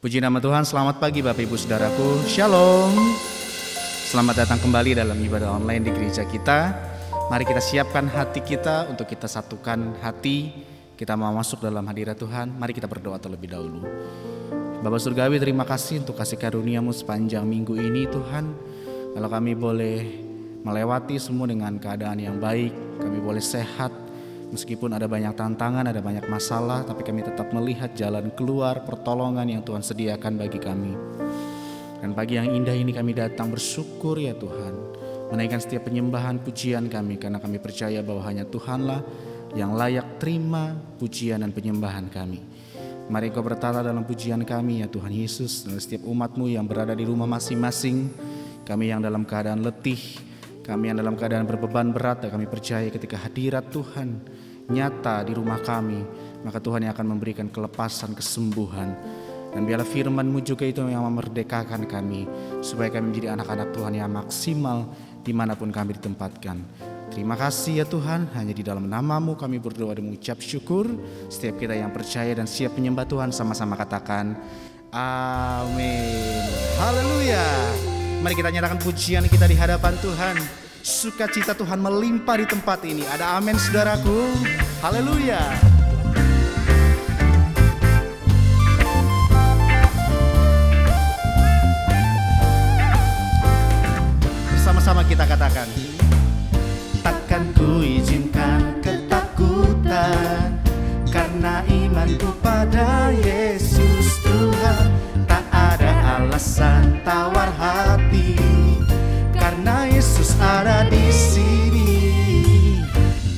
Puji nama Tuhan, selamat pagi Bapak Ibu Saudaraku, Shalom. Selamat datang kembali dalam ibadah online di gereja kita. Mari kita siapkan hati kita untuk kita satukan hati. Kita mau masuk dalam hadirat Tuhan, mari kita berdoa terlebih dahulu. Bapak Surgawi, terima kasih untuk kasih karunia-Mu sepanjang minggu ini Tuhan. Kalau kami boleh melewati semua dengan keadaan yang baik, kami boleh sehat. Meskipun ada banyak tantangan, ada banyak masalah, tapi kami tetap melihat jalan keluar, pertolongan yang Tuhan sediakan bagi kami. Dan pagi yang indah ini kami datang bersyukur ya Tuhan, menaikkan setiap penyembahan pujian kami, karena kami percaya bahwa hanya Tuhanlah yang layak terima pujian dan penyembahan kami. Mari Kau bertata dalam pujian kami ya Tuhan Yesus, dan setiap umat-Mu yang berada di rumah masing-masing, kami yang dalam keadaan letih, kami yang dalam keadaan berbeban berat, dan kami percaya ketika hadirat Tuhan nyata di rumah kami, maka Tuhan yang akan memberikan kelepasan, kesembuhan. Dan biarlah firman-Mu juga itu yang memerdekakan kami, supaya kami menjadi anak-anak Tuhan yang maksimal dimanapun kami ditempatkan. Terima kasih ya Tuhan, hanya di dalam nama-Mu kami berdoa dan mengucap syukur. Setiap kita yang percaya dan siap menyembah Tuhan sama-sama katakan amin. Haleluya. Mari kita nyatakan pujian kita di hadapan Tuhan. Sukacita Tuhan melimpah di tempat ini. Ada amin saudaraku. Haleluya. Bersama-sama kita katakan, takkan ku izinkan ketakutan, karena imanku pada Yesus Tuhan. Tak ada alasan tawar hati, karena Yesus ada di sini.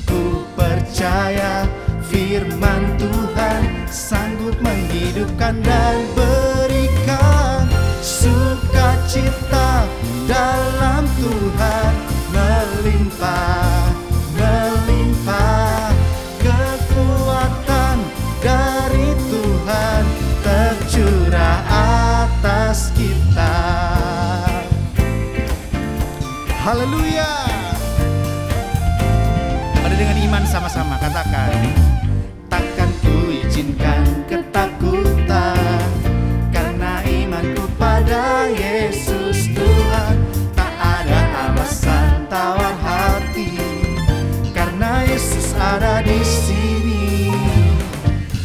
Ku percaya firman Tuhan sanggup menghidupkan dan berikan sukacita dalam Tuhan melimpah, melimpah. Kekuatan dari Tuhan tercurah atas kita. Haleluya. Mari dengan iman sama-sama katakan, takkan ku izinkan ketakutan, karena imanku pada Yesus Tuhan. Tak ada alasan tawar hati, karena Yesus ada di sini.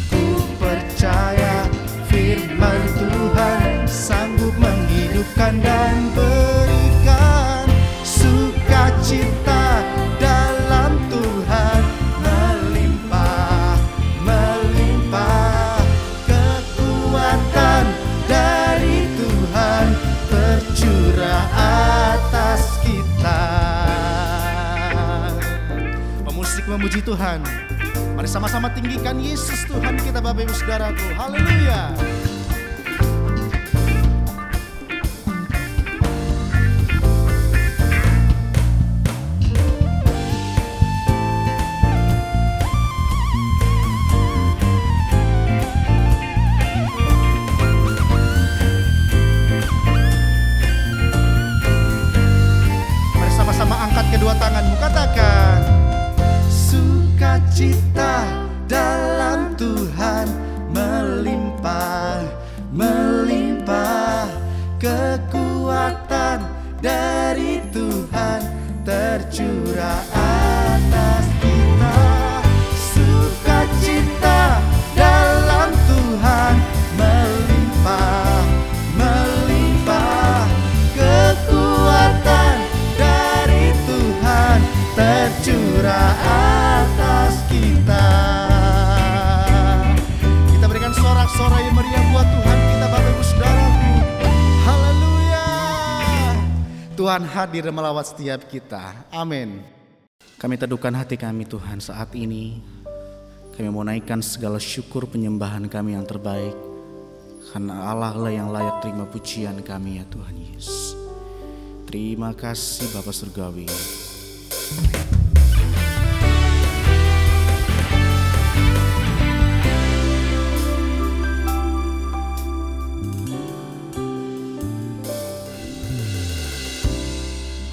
Ku percaya firman Tuhan sanggup menghidupkan dan berikan sukacita dalam Tuhan melimpah, melimpah. Kekuatan dari Tuhan tercurah atas kita. Pemusik memuji Tuhan. Mari sama-sama tinggikan Yesus Tuhan kita Bapak Ibu Saudaraku. Haleluya. Mari sama-sama angkat kedua tanganmu, katakan sukacita dalam Tuhan melimpah, melimpah. Kekuatan dari Tuhan tercurah atas kita. Sukacita dalam Tuhan melimpah, melimpah. Kekuatan dari Tuhan tercurah atas kita. Kita berikan sorak-sorai yang meriah buat Tuhan kita Bapak Ibu Saudaraku. Haleluya. Tuhan hadir dan melawat setiap kita. Amin. Kami teduhkan hati kami Tuhan saat ini. Kami mau naikkan segala syukur penyembahan kami yang terbaik, karena Allah lah yang layak terima pujian kami ya Tuhan Yesus. Terima kasih Bapa Surgawi.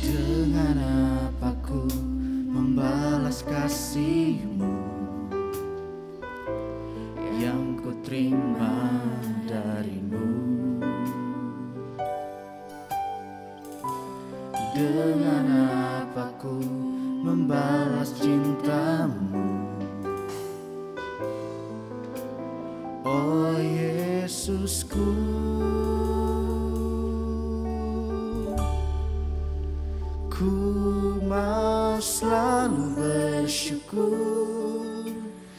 Dengan apa ku membalas kasih-Mu yang ku terima darimu? Dengan apa ku membalas cintamu, oh Yesusku. Ku mau selalu bersyukur,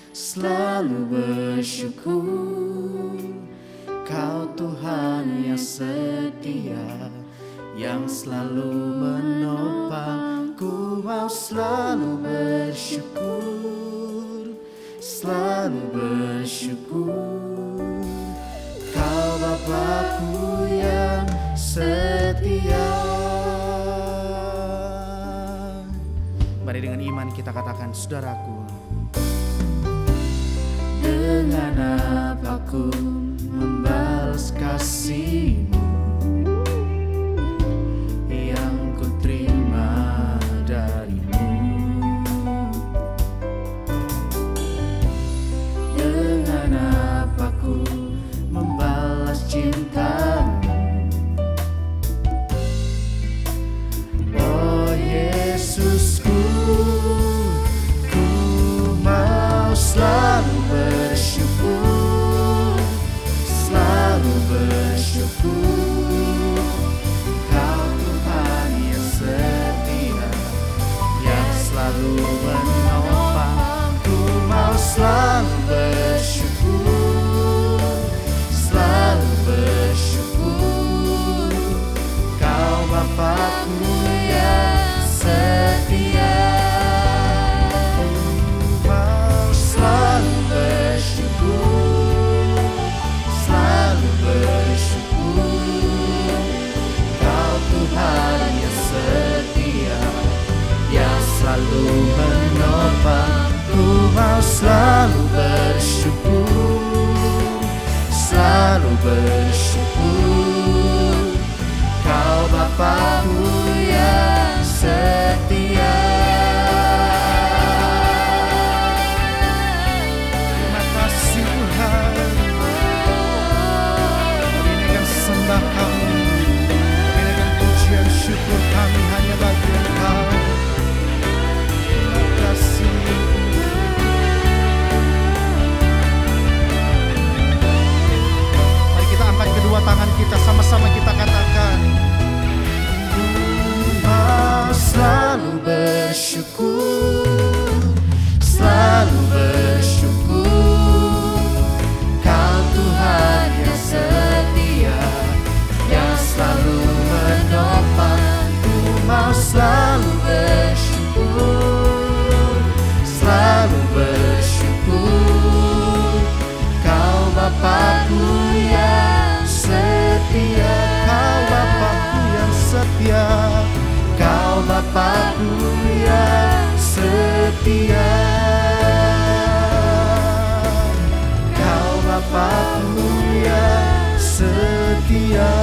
selalu bersyukur. Kau Tuhan yang setia, yang selalu menopang. Ku mau selalu bersyukur, selalu bersyukur. Kau Bapa-Ku yang setia. Mari dengan iman kita katakan, saudaraku, dengan apa ku membalas kasih-Mu yang ku terima dari-Mu. Dengan apa ku membalas cinta-Mu, oh Yesusku. Ku mau selalu bersyukur, selalu bersyukur. Kau Tuhan yang setia, yang selalu menopang. Ku mau selalu bersyukur, selalu bersyukur. Kau Bapa-Ku yang setia. Ku mau selalu bersyukur, selalu bersyukur. Kau Tuhan yang setia, yang selalu menopang. Ku mau selalu bersyukur, selalu bersyukur. Kau Bapa-Ku yang setia. Terima kasih Tuhan. Kami naikkan sembah Kami, kami naikkan pujian syukur kami hanya bagi Engkau. Terima kasih. Mari kita angkat kedua tangan kita, sama-sama kita katakan, ku mau selalu bersyukur, selalu bersyukur. Kau Tuhan yang setia, yang selalu menopang. Ku mau selalu bersyukur, selalu bersyukur. Kau Bapa-Ku yang setia, Kau Bapa-Ku yang setia. Kau Bapa-Ku yang setia. Kau Bapa-Ku yang setia.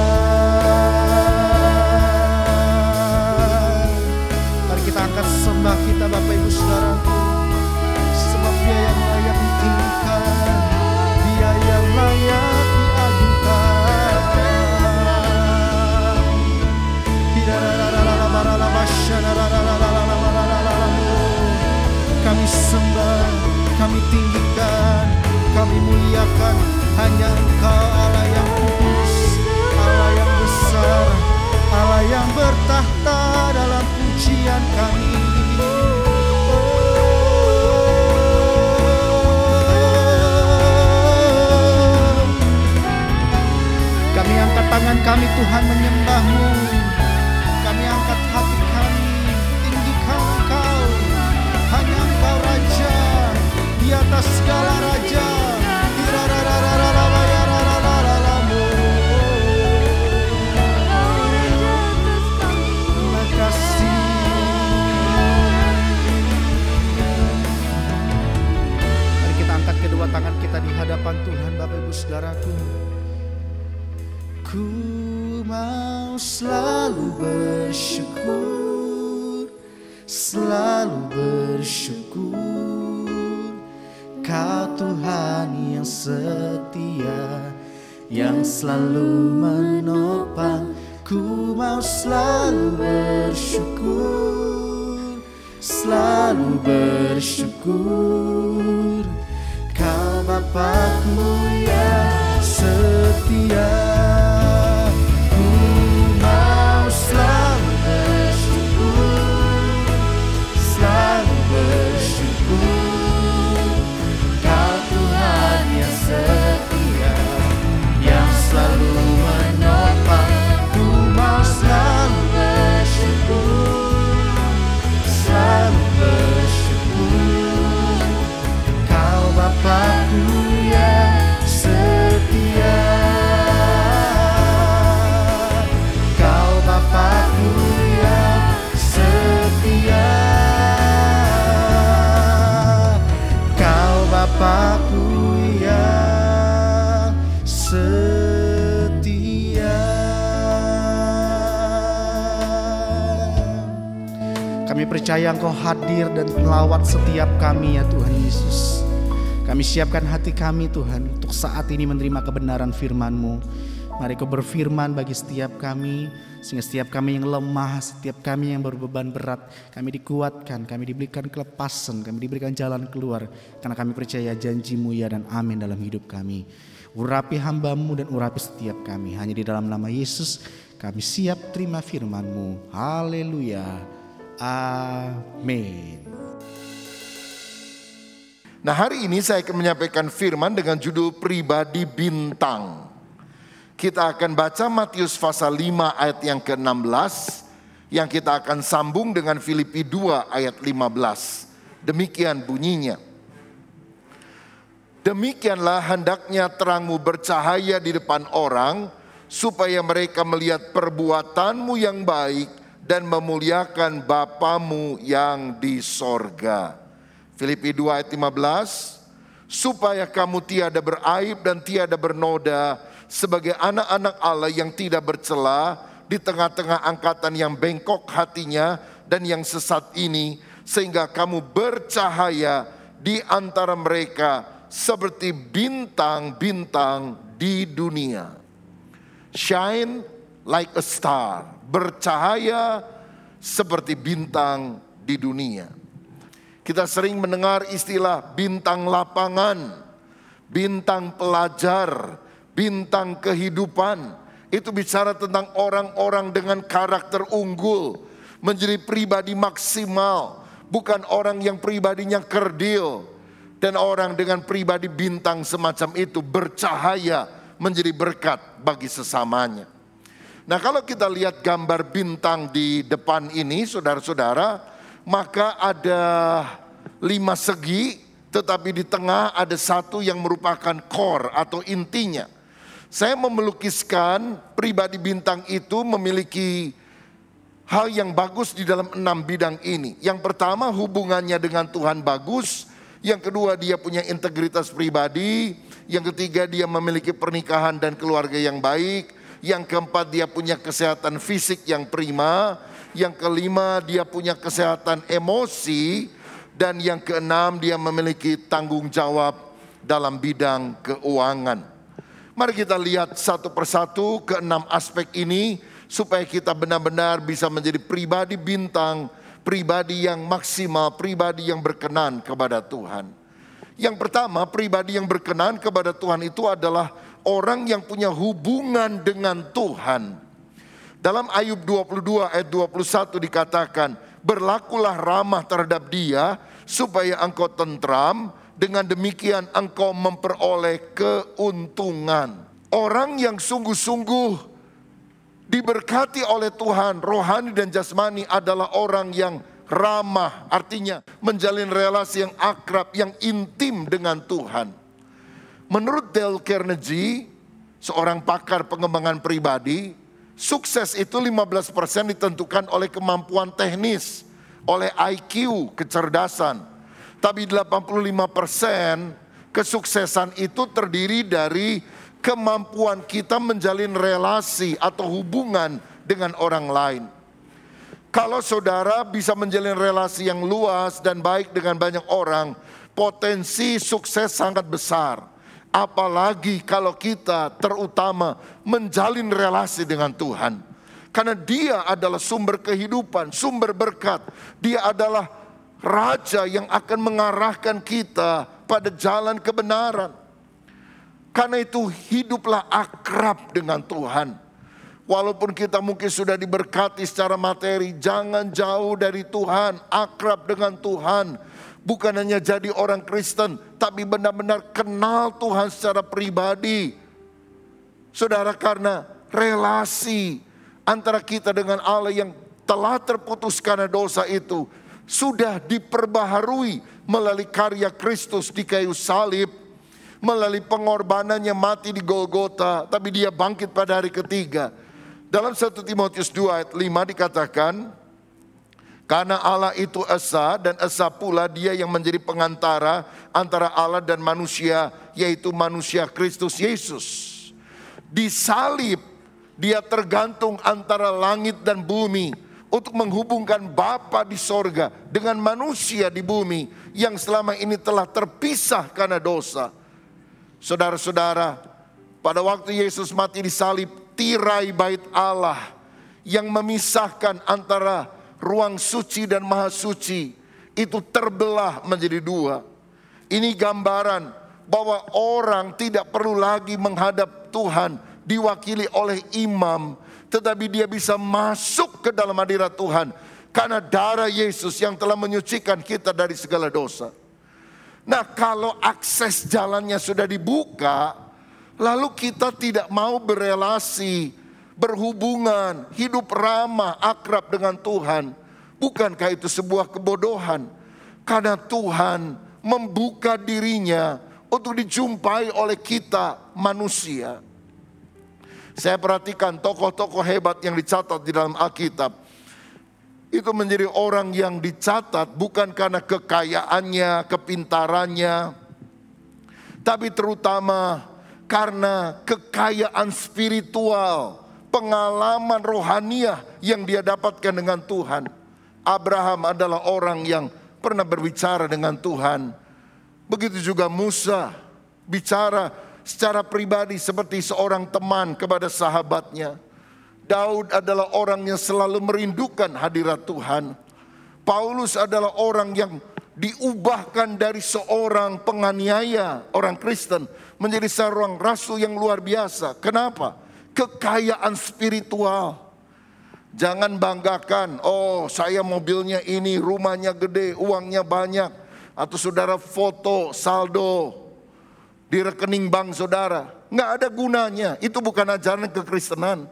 Mari kita angkat sembah kita Bapak Ibu Saudaraku, sebab Dia yang layak ditinggikan, Dia yang layak diagungkan. Kami sembah, kami tinggikan, kami muliakan hanya Engkau, Allah yang kudus, Allah yang besar, Allah yang bertahta dalam pujian kami. Kami angkat tangan kami Tuhan menyembah-Mu. Kami angkat hati kami, tinggikan Engkau. Hanya Engkau Raja, di atas segala raja. Terima kasih. Mari kita angkat kedua tangan kita di hadapan Tuhan Bapak Ibu Saudaraku. Ku mau selalu bersyukur, selalu bersyukur. Kau Tuhan yang setia, yang selalu menopang. Ku mau selalu bersyukur, selalu bersyukur. Kau Bapa-Ku yang setia. Ku mau selalu bersyukur, selalu bersyukur. Kau Tuhan yang setia, yang selalu menopang. Ku mau selalu bersyukur, selalu bersyukur. Kau Bapa-Ku yang setia. Kau Bapa-Ku yang setia. Kau Bapa-Ku yang setia. Kami percaya Engkau hadir dan melawat setiap kami ya Tuhan Yesus. Kami siapkan hati kami Tuhan untuk saat ini menerima kebenaran firman-Mu. Mari Kau berfirman bagi setiap kami, sehingga setiap kami yang lemah, setiap kami yang berbeban berat, kami dikuatkan, kami diberikan kelepasan, kami diberikan jalan keluar. Karena kami percaya janji-Mu ya dan amin dalam hidup kami. Urapi hamba-Mu dan urapi setiap kami. Hanya di dalam nama Yesus kami siap terima firman-Mu. Haleluya. Amin. Nah, hari ini saya akan menyampaikan firman dengan judul pribadi bintang. Kita akan baca Matius pasal 5 ayat yang ke-16 yang kita akan sambung dengan Filipi 2 ayat 15. Demikian bunyinya. Demikianlah hendaknya terangmu bercahaya di depan orang, supaya mereka melihat perbuatanmu yang baik dan memuliakan Bapamu yang di sorga. Filipi 2 ayat 15, supaya kamu tiada beraib dan tiada bernoda sebagai anak-anak Allah yang tidak bercela di tengah-tengah angkatan yang bengkok hatinya dan yang sesat ini, sehingga kamu bercahaya di antara mereka seperti bintang-bintang di dunia. Shine like a star, bercahaya seperti bintang di dunia. Kita sering mendengar istilah bintang lapangan, bintang pelajar, bintang kehidupan. Itu bicara tentang orang-orang dengan karakter unggul, menjadi pribadi maksimal, bukan orang yang pribadinya kerdil. Dan orang dengan pribadi bintang semacam itu bercahaya, menjadi berkat bagi sesamanya. Nah, kalau kita lihat gambar bintang di depan ini, saudara-saudara, maka ada 5 segi, tetapi di tengah ada satu yang merupakan core atau intinya. Saya melukiskan pribadi bintang itu memiliki hal yang bagus di dalam 6 bidang ini. Yang pertama, hubungannya dengan Tuhan bagus. Yang kedua, dia punya integritas pribadi. Yang ketiga, dia memiliki pernikahan dan keluarga yang baik. Yang keempat, dia punya kesehatan fisik yang prima. Yang kelima, dia punya kesehatan emosi. Dan yang keenam, dia memiliki tanggung jawab dalam bidang keuangan. Mari kita lihat satu persatu ke-6 aspek ini, supaya kita benar-benar bisa menjadi pribadi bintang, pribadi yang maksimal, pribadi yang berkenan kepada Tuhan. Yang pertama, pribadi yang berkenan kepada Tuhan itu adalah orang yang punya hubungan dengan Tuhan. Dalam Ayub 22 ayat 21 dikatakan, berlakulah ramah terhadap dia supaya engkau tentram, dengan demikian engkau memperoleh keuntungan. Orang yang sungguh-sungguh diberkati oleh Tuhan, rohani dan jasmani, adalah orang yang ramah, artinya menjalin relasi yang akrab, yang intim dengan Tuhan. Menurut Dale Carnegie, seorang pakar pengembangan pribadi, sukses itu 15% ditentukan oleh kemampuan teknis, oleh IQ, kecerdasan. Tapi 85% kesuksesan itu terdiri dari kemampuan kita menjalin relasi atau hubungan dengan orang lain. Kalau saudara bisa menjalin relasi yang luas dan baik dengan banyak orang, potensi sukses sangat besar. Apalagi kalau kita terutama menjalin relasi dengan Tuhan. Karena dia adalah sumber kehidupan, sumber berkat. Dia adalah Raja yang akan mengarahkan kita pada jalan kebenaran. Karena itu hiduplah akrab dengan Tuhan. Walaupun kita mungkin sudah diberkati secara materi, jangan jauh dari Tuhan, akrab dengan Tuhan. Bukan hanya jadi orang Kristen, tapi benar-benar kenal Tuhan secara pribadi. Saudara, karena relasi antara kita dengan Allah yang telah terputus karena dosa itu sudah diperbaharui melalui karya Kristus di kayu salib, melalui pengorbanannya mati di Golgota, tapi dia bangkit pada hari ketiga. Dalam 1 Timotius 2 ayat 5 dikatakan, karena Allah itu esa dan esa pula dia yang menjadi pengantara antara Allah dan manusia, yaitu manusia Kristus Yesus. Di salib dia tergantung antara langit dan bumi untuk menghubungkan Bapa di sorga dengan manusia di bumi yang selama ini telah terpisah karena dosa. Saudara-saudara, pada waktu Yesus mati di salib, tirai bait Allah yang memisahkan antara ruang suci dan maha suci itu terbelah menjadi dua. Ini gambaran bahwa orang tidak perlu lagi menghadap Tuhan diwakili oleh imam, tetapi dia bisa masuk ke dalam hadirat Tuhan karena darah Yesus yang telah menyucikan kita dari segala dosa. Nah, kalau akses jalannya sudah dibuka, lalu kita tidak mau berelasi, berhubungan, hidup ramah, akrab dengan Tuhan. Bukankah itu sebuah kebodohan? Karena Tuhan membuka dirinya untuk dijumpai oleh kita manusia. Saya perhatikan tokoh-tokoh hebat yang dicatat di dalam Alkitab. Itu menjadi orang yang dicatat bukan karena kekayaannya, kepintarannya, tapi terutama karena kekayaan spiritual, pengalaman rohaniah yang dia dapatkan dengan Tuhan. Abraham adalah orang yang pernah berbicara dengan Tuhan. Begitu juga Musa, bicara secara pribadi seperti seorang teman kepada sahabatnya. Daud adalah orang yang selalu merindukan hadirat Tuhan. Paulus adalah orang yang diubahkan dari seorang penganiaya, orang Kristen, menjadi seorang rasul yang luar biasa. Kenapa? Kekayaan spiritual. Jangan banggakan, oh saya mobilnya ini, rumahnya gede, uangnya banyak. Atau saudara foto saldo di rekening bank saudara. Nggak ada gunanya, itu bukan ajaran kekristenan.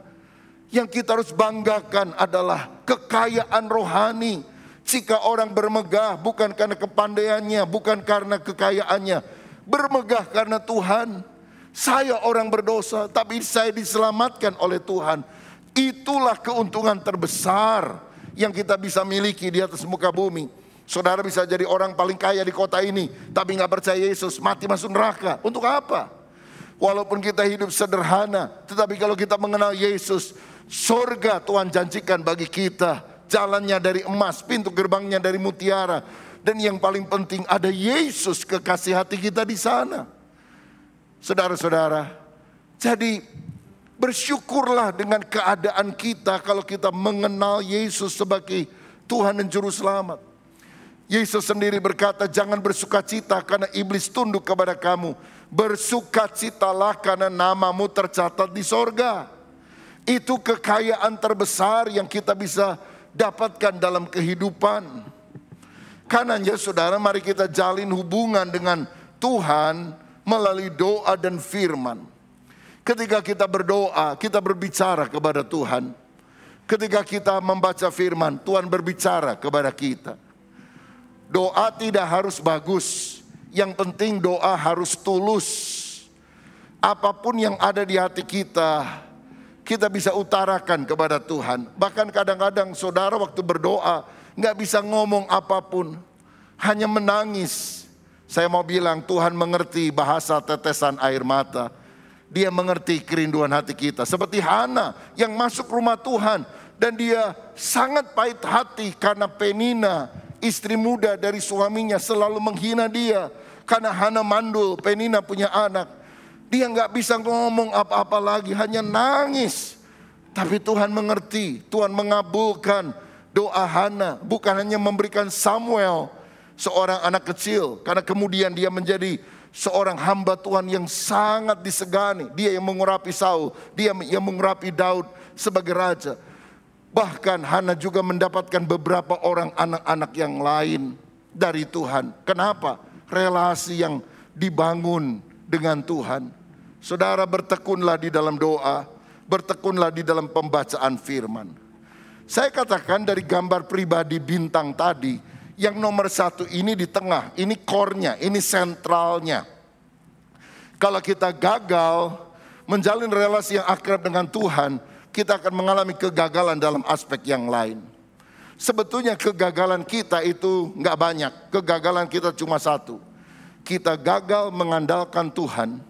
Yang kita harus banggakan adalah kekayaan rohani. Jika orang bermegah bukan karena kepandaiannya, bukan karena kekayaannya. Bermegah karena Tuhan. Saya orang berdosa, tapi saya diselamatkan oleh Tuhan. Itulah keuntungan terbesar yang kita bisa miliki di atas muka bumi. Saudara bisa jadi orang paling kaya di kota ini, tapi gak percaya Yesus, mati masuk neraka. Untuk apa? Walaupun kita hidup sederhana, tetapi kalau kita mengenal Yesus, surga Tuhan janjikan bagi kita. Jalannya dari emas, pintu gerbangnya dari mutiara. Dan yang paling penting ada Yesus kekasih hati kita di sana. Saudara-saudara, jadi bersyukurlah dengan keadaan kita kalau kita mengenal Yesus sebagai Tuhan dan Juru Selamat. Yesus sendiri berkata, jangan bersukacita karena iblis tunduk kepada kamu. Bersukacitalah karena namamu tercatat di sorga. Itu kekayaan terbesar yang kita bisa dapatkan dalam kehidupan. Karenanya saudara, mari kita jalin hubungan dengan Tuhan melalui doa dan firman. Ketika kita berdoa, kita berbicara kepada Tuhan. Ketika kita membaca firman, Tuhan berbicara kepada kita. Doa tidak harus bagus, yang penting doa harus tulus. Apapun yang ada di hati kita, kita bisa utarakan kepada Tuhan. Bahkan kadang-kadang saudara waktu berdoa gak bisa ngomong apapun, hanya menangis. Saya mau bilang Tuhan mengerti bahasa tetesan air mata. Dia mengerti kerinduan hati kita. Seperti Hana yang masuk rumah Tuhan. Dan dia sangat pahit hati karena Penina, istri muda dari suaminya, selalu menghina dia. Karena Hana mandul, Penina punya anak. Dia gak bisa ngomong apa-apa lagi, hanya nangis. Tapi Tuhan mengerti, Tuhan mengabulkan doa Hana. Bukan hanya memberikan Samuel, seorang anak kecil, karena kemudian dia menjadi seorang hamba Tuhan yang sangat disegani. Dia yang mengurapi Saul, dia yang mengurapi Daud sebagai raja. Bahkan Hana juga mendapatkan beberapa orang anak-anak yang lain dari Tuhan. Kenapa? Relasi yang dibangun dengan Tuhan. Saudara, bertekunlah di dalam doa, bertekunlah di dalam pembacaan firman. Saya katakan dari gambar pribadi bintang tadi, yang nomor satu ini di tengah, ini core-nya, ini sentralnya. Kalau kita gagal menjalin relasi yang akrab dengan Tuhan, kita akan mengalami kegagalan dalam aspek yang lain. Sebetulnya kegagalan kita itu nggak banyak, kegagalan kita cuma satu. Kita gagal mengandalkan Tuhan,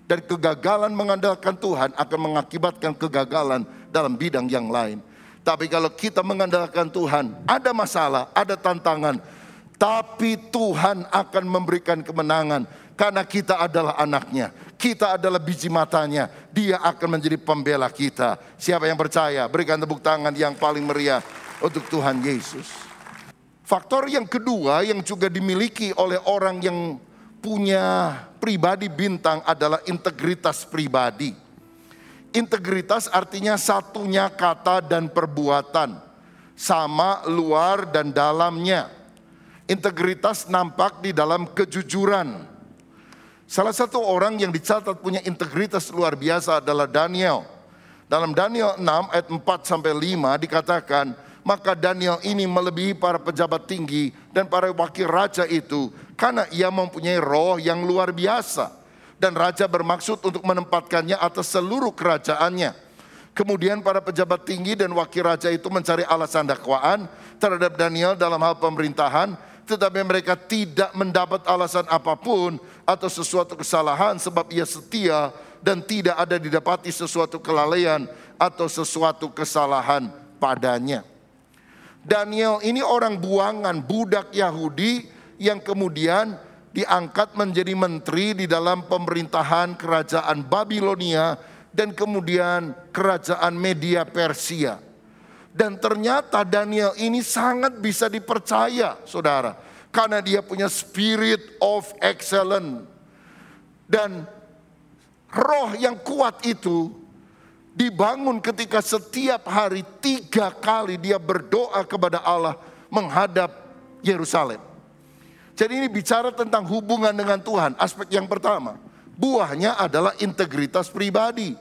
dan kegagalan mengandalkan Tuhan akan mengakibatkan kegagalan dalam bidang yang lain. Tapi kalau kita mengandalkan Tuhan, ada masalah, ada tantangan, tapi Tuhan akan memberikan kemenangan. Karena kita adalah anaknya, kita adalah biji matanya, dia akan menjadi pembela kita. Siapa yang percaya, berikan tepuk tangan yang paling meriah untuk Tuhan Yesus. Faktor yang kedua yang juga dimiliki oleh orang yang punya pribadi bintang adalah integritas pribadi. Integritas artinya satunya kata dan perbuatan, sama luar dan dalamnya. Integritas nampak di dalam kejujuran. Salah satu orang yang dicatat punya integritas luar biasa adalah Daniel. Dalam Daniel 6 ayat 4-5 dikatakan, maka Daniel ini melebihi para pejabat tinggi dan para wakil raja itu, karena ia mempunyai roh yang luar biasa. Dan raja bermaksud untuk menempatkannya atas seluruh kerajaannya. Kemudian para pejabat tinggi dan wakil raja itu mencari alasan dakwaan terhadap Daniel dalam hal pemerintahan. Tetapi mereka tidak mendapat alasan apapun atau sesuatu kesalahan, sebab ia setia dan tidak ada didapati sesuatu kelalaian atau sesuatu kesalahan padanya. Daniel ini orang buangan, budak Yahudi yang kemudian diangkat menjadi menteri di dalam pemerintahan kerajaan Babilonia dan kemudian kerajaan Media Persia. Dan ternyata Daniel ini sangat bisa dipercaya, saudara, karena dia punya spirit of excellence. Dan roh yang kuat itu dibangun ketika setiap hari 3 kali dia berdoa kepada Allah menghadap Yerusalem. Jadi ini bicara tentang hubungan dengan Tuhan. Aspek yang pertama, buahnya adalah integritas pribadi.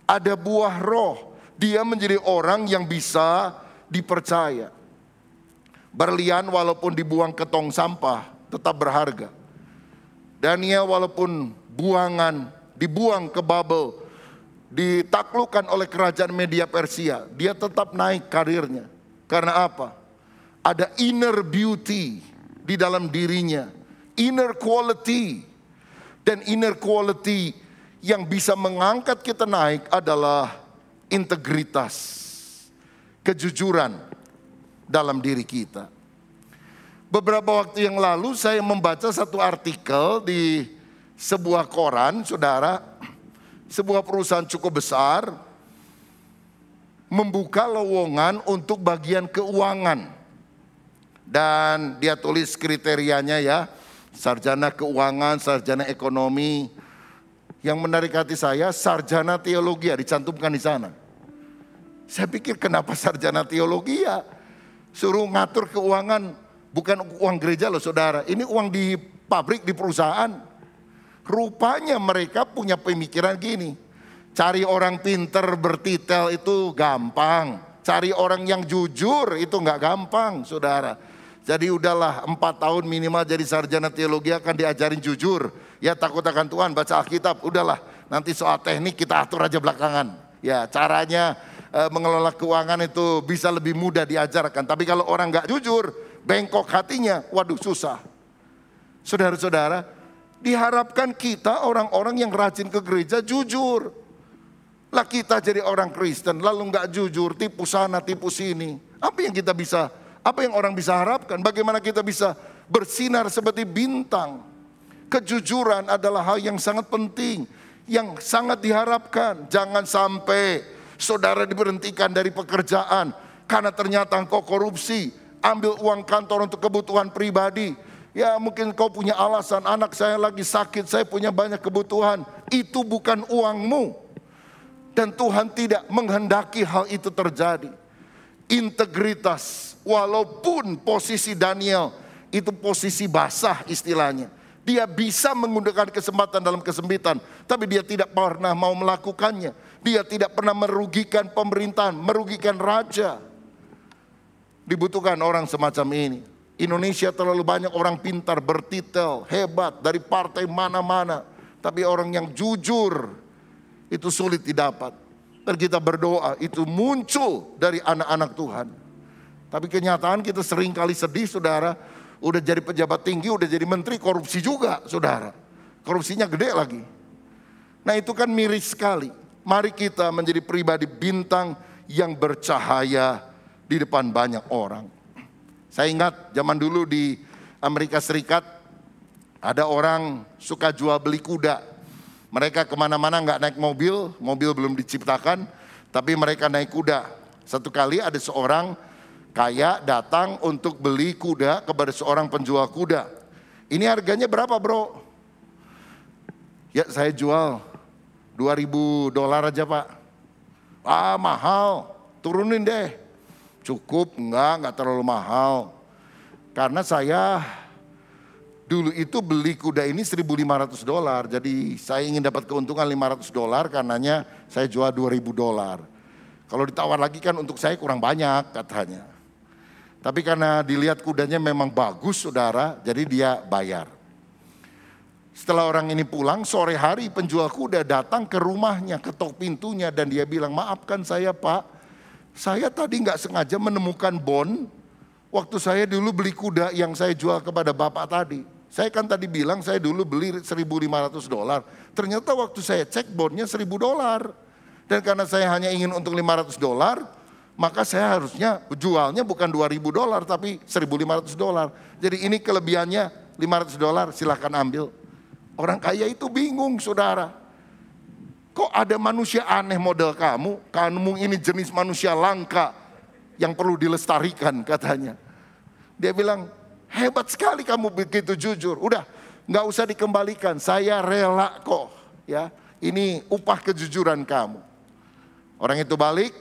Ada buah roh. Dia menjadi orang yang bisa dipercaya. Berlian walaupun dibuang ke tong sampah tetap berharga. Daniel walaupun dibuang ke Babel, ditaklukkan oleh kerajaan Media Persia, dia tetap naik karirnya. Karena apa? Ada inner beauty di dalam dirinya, inner quality. Dan inner quality yang bisa mengangkat kita naik adalah integritas, kejujuran dalam diri kita. Beberapa waktu yang lalu saya membaca satu artikel di sebuah koran, saudara. Sebuah perusahaan cukup besar membuka lowongan untuk bagian keuangan. Dan dia tulis kriterianya ya, sarjana keuangan, sarjana ekonomi. Yang menarik hati saya, sarjana teologi dicantumkan di sana. Saya pikir kenapa sarjana teologi ya? Suruh ngatur keuangan, bukan uang gereja loh saudara. Ini uang di pabrik, di perusahaan. Rupanya mereka punya pemikiran gini. Cari orang pinter bertitel itu gampang. Cari orang yang jujur itu nggak gampang saudara. Jadi udahlah 4 tahun minimal jadi sarjana teologi akan diajarin jujur. Ya takut akan Tuhan, baca Alkitab, udahlah. Nanti soal teknik kita atur aja belakangan. Ya caranya mengelola keuangan itu bisa lebih mudah diajarkan. Tapi kalau orang nggak jujur, bengkok hatinya, waduh susah. Saudara-saudara, diharapkan kita orang-orang yang rajin ke gereja jujur. Lah kita jadi orang Kristen lalu nggak jujur, tipu sana, tipu sini. Apa yang orang bisa harapkan? Bagaimana kita bisa bersinar seperti bintang? Kejujuran adalah hal yang sangat penting, yang sangat diharapkan. Jangan sampai Saudara diberhentikan dari pekerjaan karena ternyata engkau korupsi, ambil uang kantor untuk kebutuhan pribadi. Ya mungkin kau punya alasan, anak saya lagi sakit, saya punya banyak kebutuhan. Itu bukan uangmu. Dan Tuhan tidak menghendaki hal itu terjadi. Integritas, walaupun posisi Daniel itu posisi basah istilahnya. Dia bisa menggunakan kesempatan dalam kesempitan, tapi dia tidak pernah mau melakukannya. Dia tidak pernah merugikan pemerintahan, merugikan raja. Dibutuhkan orang semacam ini. Indonesia terlalu banyak orang pintar, bertitel, hebat dari partai mana-mana. Tapi orang yang jujur itu sulit didapat. Dan kita berdoa itu muncul dari anak-anak Tuhan. Tapi kenyataan kita sering kali sedih saudara. Udah jadi pejabat tinggi, udah jadi menteri, korupsi juga saudara. Korupsinya gede lagi. Nah itu kan miris sekali. Mari kita menjadi pribadi bintang yang bercahaya di depan banyak orang. Saya ingat zaman dulu di Amerika Serikat ada orang suka jual beli kuda. Mereka kemana-mana nggak naik mobil, mobil belum diciptakan, tapi mereka naik kuda. Satu kali ada seorang kaya datang untuk beli kuda kepada seorang penjual kuda. Ini harganya berapa bro? Ya saya jual $2.000 aja pak. Ah mahal, turunin deh. Cukup, enggak terlalu mahal. Karena saya dulu itu beli kuda ini $1.500. Jadi saya ingin dapat keuntungan $500 karenanya saya jual $2.000. Kalau ditawar lagi kan untuk saya kurang banyak katanya. Tapi karena dilihat kudanya memang bagus saudara, jadi dia bayar. Setelah orang ini pulang, sore hari penjual kuda datang ke rumahnya, ketok pintunya dan dia bilang, maafkan saya pak, saya tadi nggak sengaja menemukan bon waktu saya dulu beli kuda yang saya jual kepada bapak tadi. Saya kan tadi bilang saya dulu beli $1.500. Ternyata waktu saya cek bonnya $1.000. Dan karena saya hanya ingin untuk $500, maka saya harusnya jualnya bukan $2.000 tapi $1.500. Jadi ini kelebihannya $500, silahkan ambil. Orang kaya itu bingung saudara. Kok ada manusia aneh model kamu? Kamu ini jenis manusia langka yang perlu dilestarikan katanya. Dia bilang, hebat sekali kamu begitu jujur. Udah gak usah dikembalikan, saya rela kok. Ya, ini upah kejujuran kamu. Orang itu balik.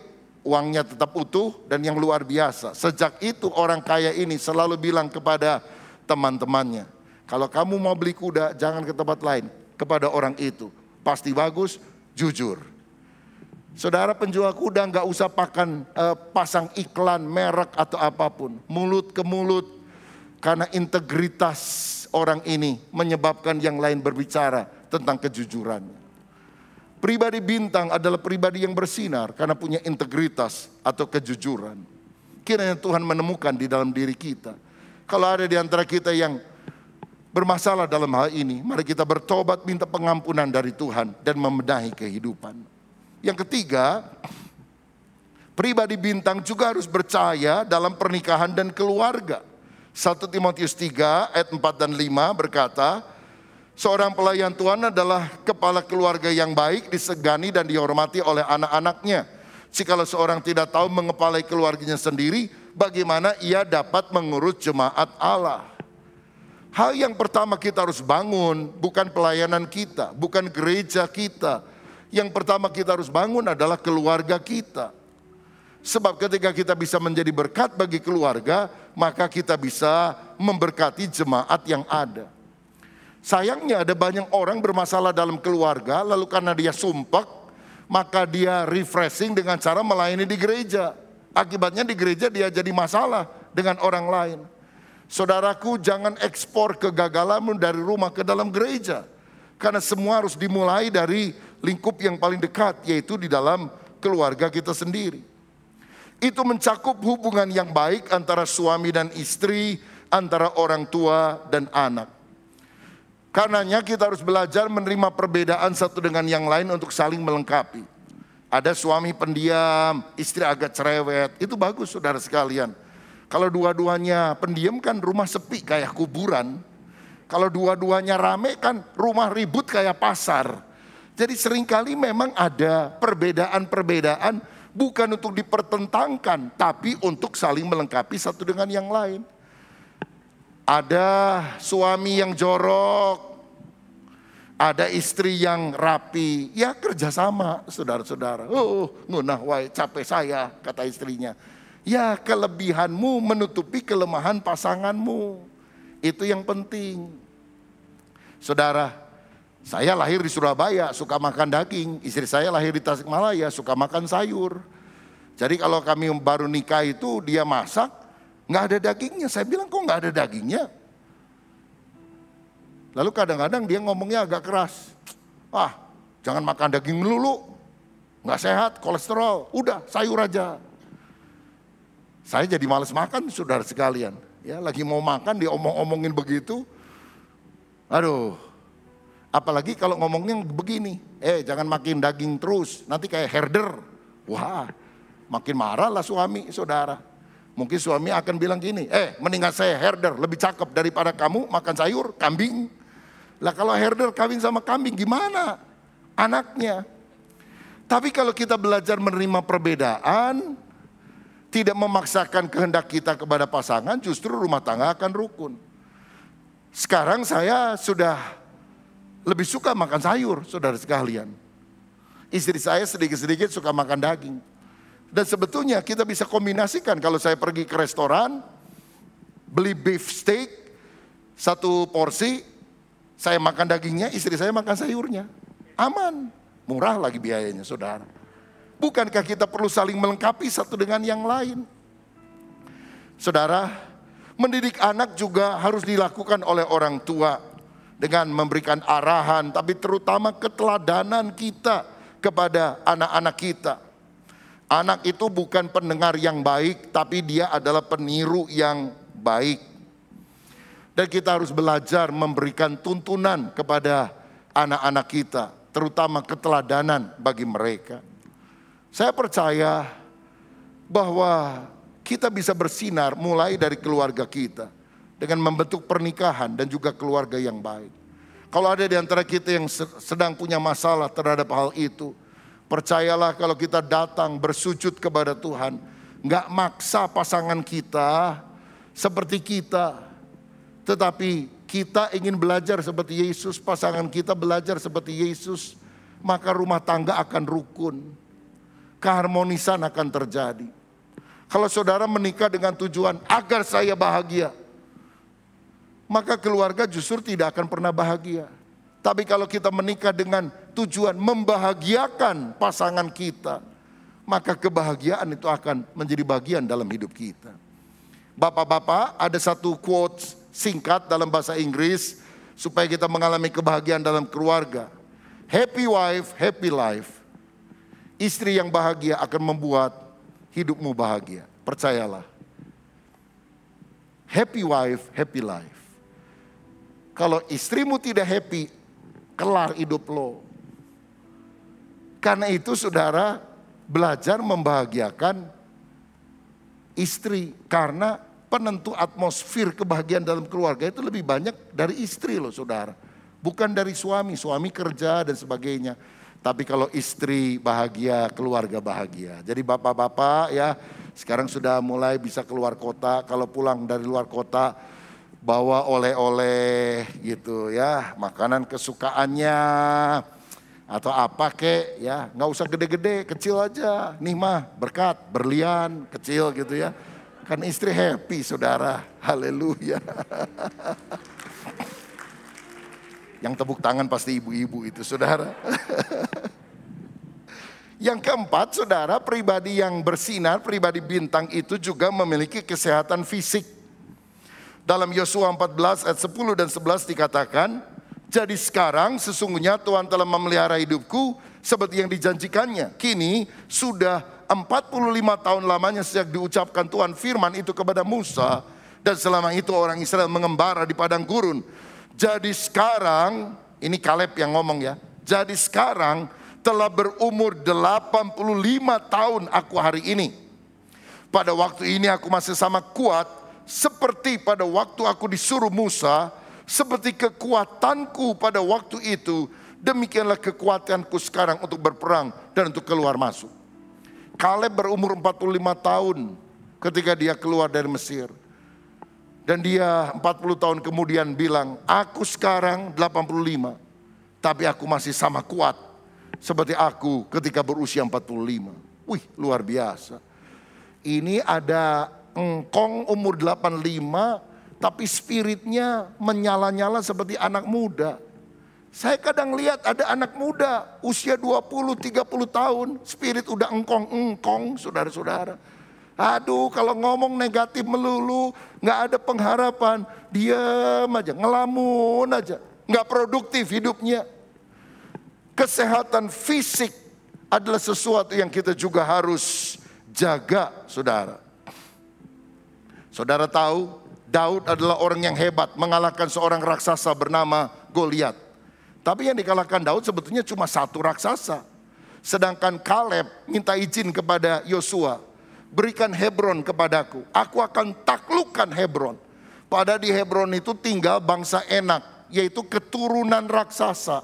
Uangnya tetap utuh dan yang luar biasa. Sejak itu orang kaya ini selalu bilang kepada teman-temannya, kalau kamu mau beli kuda jangan ke tempat lain, kepada orang itu. Pasti bagus, jujur. Saudara penjual kuda nggak usah pasang iklan, merek atau apapun. Mulut ke mulut, karena integritas orang ini menyebabkan yang lain berbicara tentang kejujurannya. Pribadi bintang adalah pribadi yang bersinar karena punya integritas atau kejujuran. Kiranya Tuhan menemukan di dalam diri kita. Kalau ada di antara kita yang bermasalah dalam hal ini, mari kita bertobat minta pengampunan dari Tuhan dan membenahi kehidupan. Yang ketiga, pribadi bintang juga harus percaya dalam pernikahan dan keluarga. 1 Timotius 3 ayat 4 dan 5 berkata, seorang pelayan Tuhan adalah kepala keluarga yang baik, disegani dan dihormati oleh anak-anaknya. Jikalau seorang tidak tahu mengepalai keluarganya sendiri, bagaimana ia dapat mengurus jemaat Allah? Hal yang pertama kita harus bangun bukan pelayanan kita, bukan gereja kita. Yang pertama kita harus bangun adalah keluarga kita. Sebab ketika kita bisa menjadi berkat bagi keluarga, maka kita bisa memberkati jemaat yang ada. Sayangnya ada banyak orang bermasalah dalam keluarga, lalu karena dia sumpek, maka dia refreshing dengan cara melayani di gereja. Akibatnya di gereja dia jadi masalah dengan orang lain. Saudaraku, jangan ekspor kegagalanmu dari rumah ke dalam gereja. Karena semua harus dimulai dari lingkup yang paling dekat, yaitu di dalam keluarga kita sendiri. Itu mencakup hubungan yang baik antara suami dan istri, antara orang tua dan anak. Karenanya kita harus belajar menerima perbedaan satu dengan yang lain untuk saling melengkapi. Ada suami pendiam, istri agak cerewet, itu bagus saudara sekalian. Kalau dua-duanya pendiam kan rumah sepi kayak kuburan. Kalau dua-duanya rame kan rumah ribut kayak pasar. Jadi seringkali memang ada perbedaan-perbedaan bukan untuk dipertentangkan, tapi untuk saling melengkapi satu dengan yang lain. Ada suami yang jorok, ada istri yang rapi, ya kerjasama saudara-saudara. Ngunah wae capek saya, kata istrinya. Ya kelebihanmu menutupi kelemahan pasanganmu. Itu yang penting. Saudara, saya lahir di Surabaya, suka makan daging. Istri saya lahir di Tasikmalaya, suka makan sayur. Jadi kalau kami baru nikah itu dia masak, nggak ada dagingnya. Saya bilang kok nggak ada dagingnya? Lalu kadang-kadang dia ngomongnya agak keras. Jangan makan daging melulu, nggak sehat, kolesterol. Udah sayur aja. Saya jadi malas makan saudara sekalian. Ya lagi mau makan dia omong-omongin begitu. Aduh. Apalagi kalau ngomongnya begini, jangan makin daging terus, nanti kayak herder. Wah, makin marah lah suami, saudara. Mungkin suami akan bilang gini, mendingan saya herder, lebih cakep daripada kamu makan sayur, kambing. Lah kalau herder kawin sama kambing gimana anaknya? Tapi kalau kita belajar menerima perbedaan, tidak memaksakan kehendak kita kepada pasangan, justru rumah tangga akan rukun. Sekarang saya sudah lebih suka makan sayur, saudara sekalian. Istri saya sedikit-sedikit suka makan daging. Dan sebetulnya kita bisa kombinasikan. Kalau saya pergi ke restoran, beli beef steak, satu porsi, saya makan dagingnya, istri saya makan sayurnya. Aman, murah lagi biayanya saudara. Bukankah kita perlu saling melengkapi satu dengan yang lain? Saudara, mendidik anak juga harus dilakukan oleh orang tua dengan memberikan arahan, tapi terutama keteladanan kita kepada anak-anak kita. Anak itu bukan pendengar yang baik, tapi dia adalah peniru yang baik. Dan kita harus belajar memberikan tuntunan kepada anak-anak kita, terutama keteladanan bagi mereka. Saya percaya bahwa kita bisa bersinar mulai dari keluarga kita dengan membentuk pernikahan dan juga keluarga yang baik. Kalau ada di antara kita yang sedang punya masalah terhadap hal itu, percayalah kalau kita datang bersujud kepada Tuhan, nggak maksa pasangan kita seperti kita, tetapi kita ingin belajar seperti Yesus, pasangan kita belajar seperti Yesus, maka rumah tangga akan rukun, keharmonisan akan terjadi. Kalau saudara menikah dengan tujuan agar saya bahagia, maka keluarga justru tidak akan pernah bahagia. Tapi kalau kita menikah dengan tujuan membahagiakan pasangan kita, maka kebahagiaan itu akan menjadi bagian dalam hidup kita. Bapak-bapak, ada satu quotes singkat dalam bahasa Inggris supaya kita mengalami kebahagiaan dalam keluarga. Happy wife, happy life. Istri yang bahagia akan membuat hidupmu bahagia. Percayalah. Happy wife, happy life. Kalau istrimu tidak happy, kelar hidup lo. Karena itu saudara belajar membahagiakan istri. Karena penentu atmosfer kebahagiaan dalam keluarga itu lebih banyak dari istri loh saudara. Bukan dari suami, suami kerja dan sebagainya. Tapi kalau istri bahagia, keluarga bahagia. Jadi bapak-bapak ya sekarang sudah mulai bisa keluar kota. Kalau pulang dari luar kota bawa oleh-oleh gitu ya. Makanan kesukaannya atau apa kek ya. Gak usah gede-gede, kecil aja. Nih mah berkat, berlian, kecil gitu ya. Kan istri happy saudara, haleluya. Yang tepuk tangan pasti ibu-ibu itu saudara. Yang keempat saudara, pribadi yang bersinar, pribadi bintang itu juga memiliki kesehatan fisik. Dalam Yosua 14 ayat 10 dan 11 dikatakan, jadi sekarang sesungguhnya Tuhan telah memelihara hidupku seperti yang dijanjikannya. Kini sudah 45 tahun lamanya sejak diucapkan Tuhan firman itu kepada Musa. Dan selama itu orang Israel mengembara di padang gurun. Jadi sekarang, ini Kaleb yang ngomong ya. Jadi sekarang telah berumur 85 tahun aku hari ini. Pada waktu ini aku masih sama kuat seperti pada waktu aku disuruh Musa. Seperti kekuatanku pada waktu itu Demikianlah kekuatanku sekarang untuk berperang dan untuk keluar masuk. Kaleb berumur 45 tahun ketika dia keluar dari Mesir. Dan dia 40 tahun kemudian bilang, aku sekarang 85, tapi aku masih sama kuat seperti aku ketika berusia 45. Wih, luar biasa. Ini ada engkong umur 85, tapi spiritnya menyala-nyala seperti anak muda. Saya kadang lihat ada anak muda usia 20-30 tahun, spirit udah engkong, saudara-saudara. Aduh, kalau ngomong negatif melulu, gak ada pengharapan, diam aja, ngelamun aja, gak produktif hidupnya. Kesehatan fisik adalah sesuatu yang kita juga harus jaga, saudara. Saudara tahu, Daud adalah orang yang hebat, mengalahkan seorang raksasa bernama Goliat. Tapi yang dikalahkan Daud sebetulnya cuma satu raksasa. Sedangkan Kaleb minta izin kepada Yosua, berikan Hebron kepadaku, aku akan taklukkan Hebron. Padahal di Hebron itu tinggal bangsa Enak, yaitu keturunan raksasa.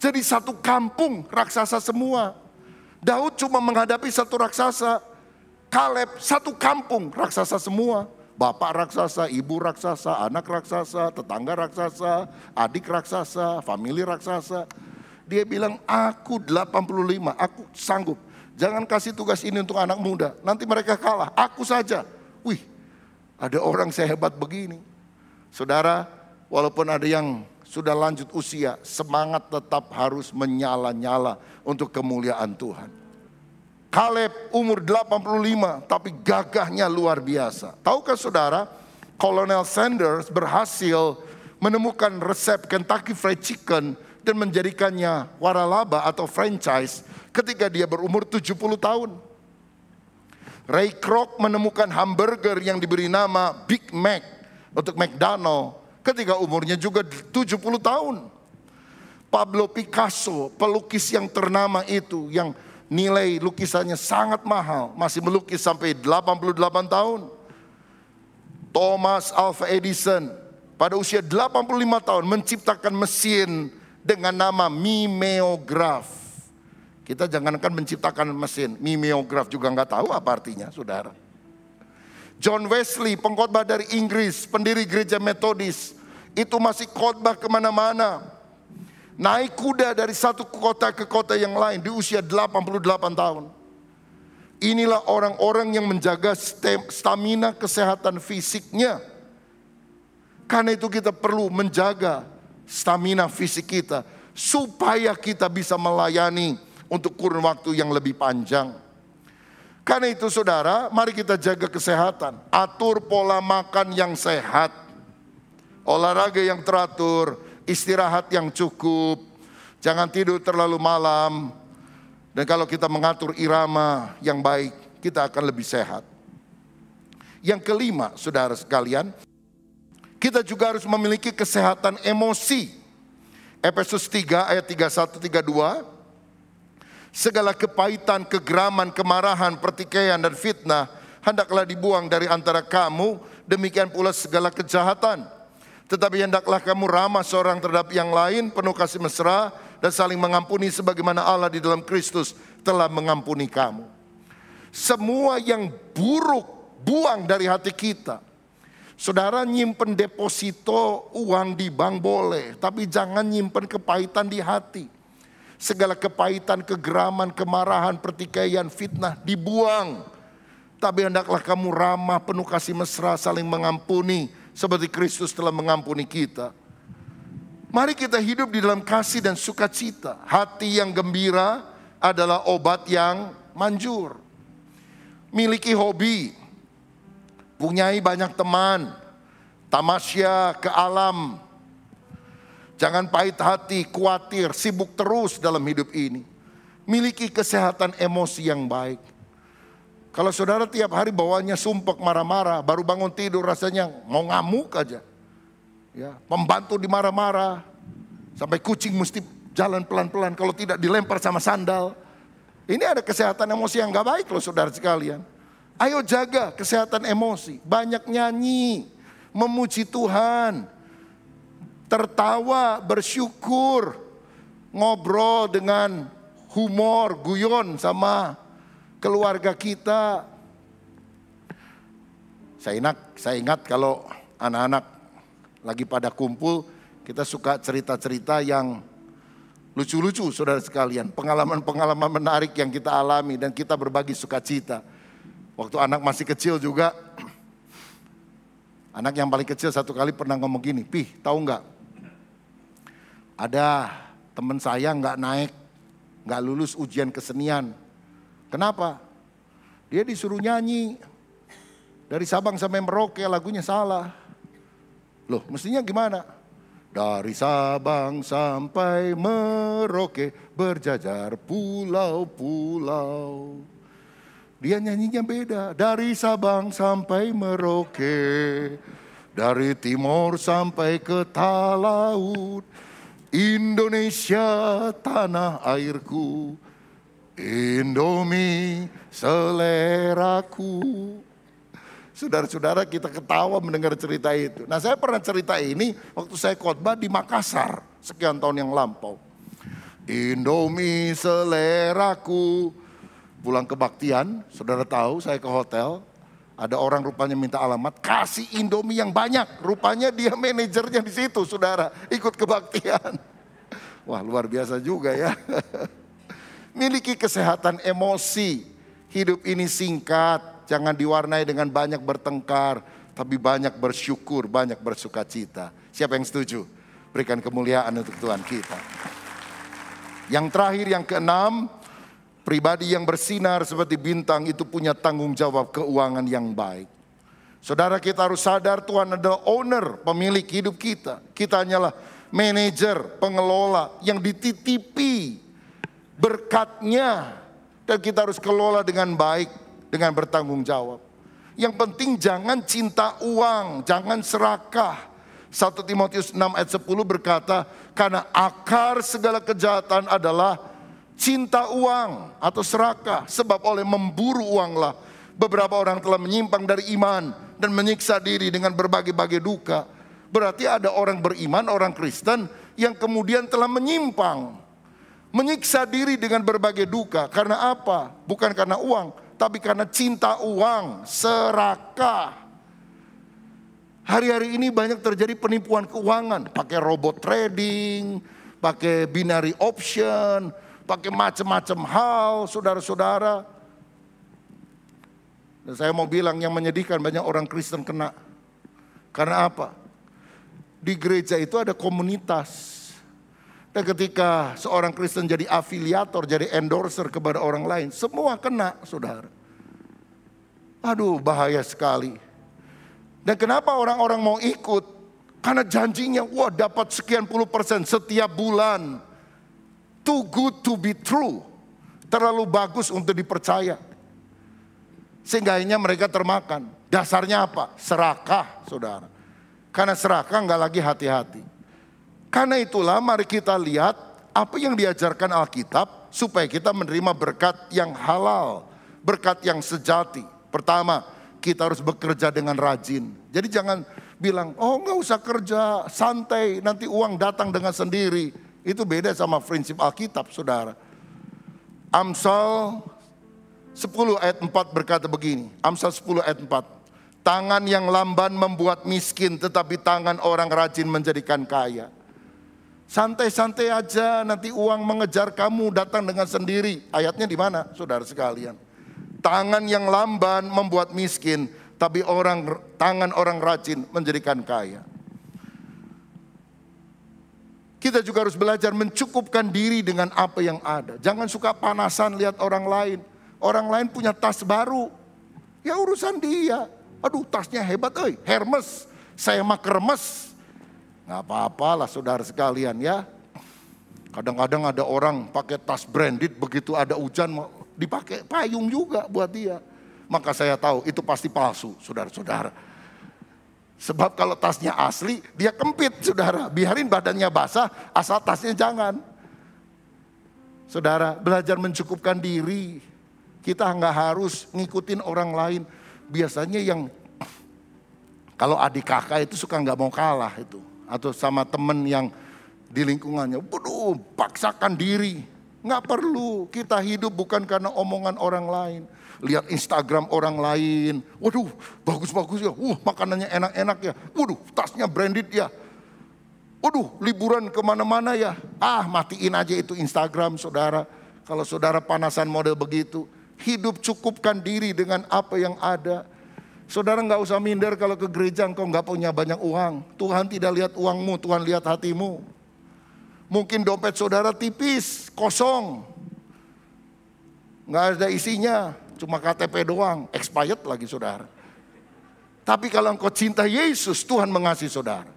Jadi satu kampung raksasa semua. Daud cuma menghadapi satu raksasa, Kaleb satu kampung raksasa semua. Bapak raksasa, ibu raksasa, anak raksasa, tetangga raksasa, adik raksasa, famili raksasa. Dia bilang, aku 85, aku sanggup. Jangan kasih tugas ini untuk anak muda, nanti mereka kalah, aku saja. Wih, ada orang sehebat begini. Saudara, walaupun ada yang sudah lanjut usia, semangat tetap harus menyala-nyala untuk kemuliaan Tuhan. Kaleb umur 85 tapi gagahnya luar biasa. Tahukah saudara, Kolonel Sanders berhasil menemukan resep Kentucky Fried Chicken dan menjadikannya waralaba atau franchise ketika dia berumur 70 tahun. Ray Kroc menemukan hamburger yang diberi nama Big Mac untuk McDonald ketika umurnya juga 70 tahun. Pablo Picasso, pelukis yang ternama itu, yang nilai lukisannya sangat mahal, masih melukis sampai 88 tahun. Thomas Alva Edison pada usia 85 tahun menciptakan mesin dengan nama mimeograf. Kita jangankan menciptakan mesin, mimeograf juga nggak tahu apa artinya, saudara. John Wesley, pengkhotbah dari Inggris, pendiri gereja Metodis, itu masih khotbah kemana-mana. Naik kuda dari satu kota ke kota yang lain di usia 88 tahun. Inilah orang-orang yang menjaga stamina kesehatan fisiknya. Karena itu kita perlu menjaga stamina fisik kita, supaya kita bisa melayani untuk kurun waktu yang lebih panjang. Karena itu saudara, mari kita jaga kesehatan. Atur pola makan yang sehat, olahraga yang teratur, istirahat yang cukup, jangan tidur terlalu malam. Dan kalau kita mengatur irama yang baik, kita akan lebih sehat. Yang kelima, saudara sekalian, kita juga harus memiliki kesehatan emosi. Efesus 3 ayat 31-32. Segala kepahitan, kegeraman, kemarahan, pertikaian dan fitnah hendaklah dibuang dari antara kamu, demikian pula segala kejahatan. Tetapi hendaklah kamu ramah seorang terhadap yang lain, penuh kasih mesra dan saling mengampuni sebagaimana Allah di dalam Kristus telah mengampuni kamu. Semua yang buruk buang dari hati kita. Saudara, nyimpen deposito uang di bank boleh, tapi jangan nyimpen kepahitan di hati. Segala kepahitan, kegeraman, kemarahan, pertikaian, fitnah dibuang. Tapi hendaklah kamu ramah, penuh kasih mesra, saling mengampuni seperti Kristus telah mengampuni kita. Mari kita hidup di dalam kasih dan sukacita. Hati yang gembira adalah obat yang manjur. Miliki hobi, punyai banyak teman, tamasya ke alam. Jangan pahit hati, khawatir, sibuk terus dalam hidup ini. Miliki kesehatan emosi yang baik. Kalau saudara tiap hari bawaannya sumpek, marah-marah, baru bangun tidur rasanya mau ngamuk aja. Ya, pembantu dimarah-marah, sampai kucing mesti jalan pelan-pelan, kalau tidak dilempar sama sandal. Ini ada kesehatan emosi yang gak baik loh saudara sekalian. Ayo jaga kesehatan emosi, banyak nyanyi, memuji Tuhan, tertawa, bersyukur. ngobrol dengan humor, guyon sama keluarga kita. Saya ingat kalau anak-anak lagi pada kumpul, kita suka cerita-cerita yang lucu-lucu saudara sekalian. Pengalaman-pengalaman menarik yang kita alami dan kita berbagi sukacita. Waktu anak masih kecil juga, anak yang paling kecil satu kali pernah ngomong gini, "Pih, tahu nggak? Ada teman saya nggak lulus ujian kesenian. Kenapa? Dia disuruh nyanyi dari Sabang sampai Merauke, lagunya salah." Loh, mestinya gimana? Dari Sabang sampai Merauke berjajar pulau-pulau. Dia nyanyinya beda. Dari Sabang sampai Merauke, dari timur sampai ke Talaut, Indonesia tanah airku, Indomie seleraku. Saudara-saudara, kita ketawa mendengar cerita itu. Nah, saya pernah cerita ini waktu saya khotbah di Makassar sekian tahun yang lampau. Indomie seleraku. Pulang kebaktian, saudara tahu saya ke hotel, ada orang rupanya minta alamat, kasih Indomie yang banyak. Rupanya dia manajernya di situ, saudara, ikut kebaktian. Wah, luar biasa juga ya. Miliki kesehatan emosi. Hidup ini singkat. Jangan diwarnai dengan banyak bertengkar, tapi banyak bersyukur, banyak bersukacita. Siapa yang setuju? Berikan kemuliaan untuk Tuhan kita. Yang terakhir, yang keenam, pribadi yang bersinar seperti bintang itu punya tanggung jawab keuangan yang baik. Saudara, kita harus sadar Tuhan adalah owner, pemilik hidup kita. Kita hanyalah manajer, pengelola yang dititipi berkatnya. Dan kita harus kelola dengan baik. Dengan bertanggung jawab. Yang penting jangan cinta uang, jangan serakah. 1 Timotius 6 ayat 10 berkata, karena akar segala kejahatan adalah cinta uang atau serakah. Sebab oleh memburu uanglah beberapa orang telah menyimpang dari iman dan menyiksa diri dengan berbagai-bagai duka. Berarti ada orang beriman, orang Kristen yang kemudian telah menyimpang. Menyiksa diri dengan berbagai duka. Karena apa? Bukan karena uang, tapi karena cinta uang, serakah. Hari-hari ini banyak terjadi penipuan keuangan. Pakai robot trading, pakai binary option, pakai macam-macam hal, saudara-saudara. Dan saya mau bilang yang menyedihkan banyak orang Kristen kena. Karena apa? Di gereja itu ada komunitas. Dan ketika seorang Kristen jadi afiliator, jadi endorser kepada orang lain, semua kena, saudara. Aduh, bahaya sekali. Dan kenapa orang-orang mau ikut? Karena janjinya, wah dapat sekian % setiap bulan. Too good to be true. Terlalu bagus untuk dipercaya. Sehingga akhirnya mereka termakan. Dasarnya apa? Serakah, saudara. Karena serakah nggak lagi hati-hati. Karena itulah mari kita lihat apa yang diajarkan Alkitab supaya kita menerima berkat yang halal, berkat yang sejati. Pertama, kita harus bekerja dengan rajin. Jadi jangan bilang, oh nggak usah kerja, santai, nanti uang datang dengan sendiri. Itu beda sama prinsip Alkitab, saudara. Amsal 10 ayat 4 berkata begini, Amsal 10 ayat 4. Tangan yang lamban membuat miskin, tetapi tangan orang rajin menjadikan kaya. Santai-santai aja, nanti uang mengejar kamu datang dengan sendiri. Ayatnya di mana, saudara sekalian? Tangan yang lamban membuat miskin, tapi tangan orang rajin menjadikan kaya. Kita juga harus belajar mencukupkan diri dengan apa yang ada. Jangan suka panasan lihat orang lain. Orang lain punya tas baru, ya urusan dia. Aduh, tasnya hebat, Hermes, saya mah kermes. Nggak apa-apalah saudara sekalian ya. Kadang-kadang ada orang pakai tas branded, begitu ada hujan dipakai payung juga buat dia. Maka saya tahu itu pasti palsu, saudara-saudara. Sebab kalau tasnya asli, dia kempit, saudara. Biarin badannya basah, asal tasnya jangan. Saudara, belajar mencukupkan diri. Kita nggak harus ngikutin orang lain. Biasanya yang, kalau adik kakak itu suka nggak mau kalah itu. Atau sama temen yang di lingkungannya. Waduh, paksakan diri. Nggak perlu, kita hidup bukan karena omongan orang lain. Lihat Instagram orang lain, waduh bagus-bagus ya, makanannya enak-enak ya, waduh tasnya branded ya. Waduh liburan kemana-mana ya. Matiin aja itu Instagram saudara. Kalau saudara panasan model begitu, hidup cukupkan diri dengan apa yang ada. Saudara nggak usah minder kalau ke gereja engkau nggak punya banyak uang. Tuhan tidak lihat uangmu, Tuhan lihat hatimu. Mungkin dompet saudara tipis, kosong. Nggak ada isinya, cuma KTP doang, expired lagi saudara. Tapi kalau engkau cinta Yesus, Tuhan mengasihi saudara.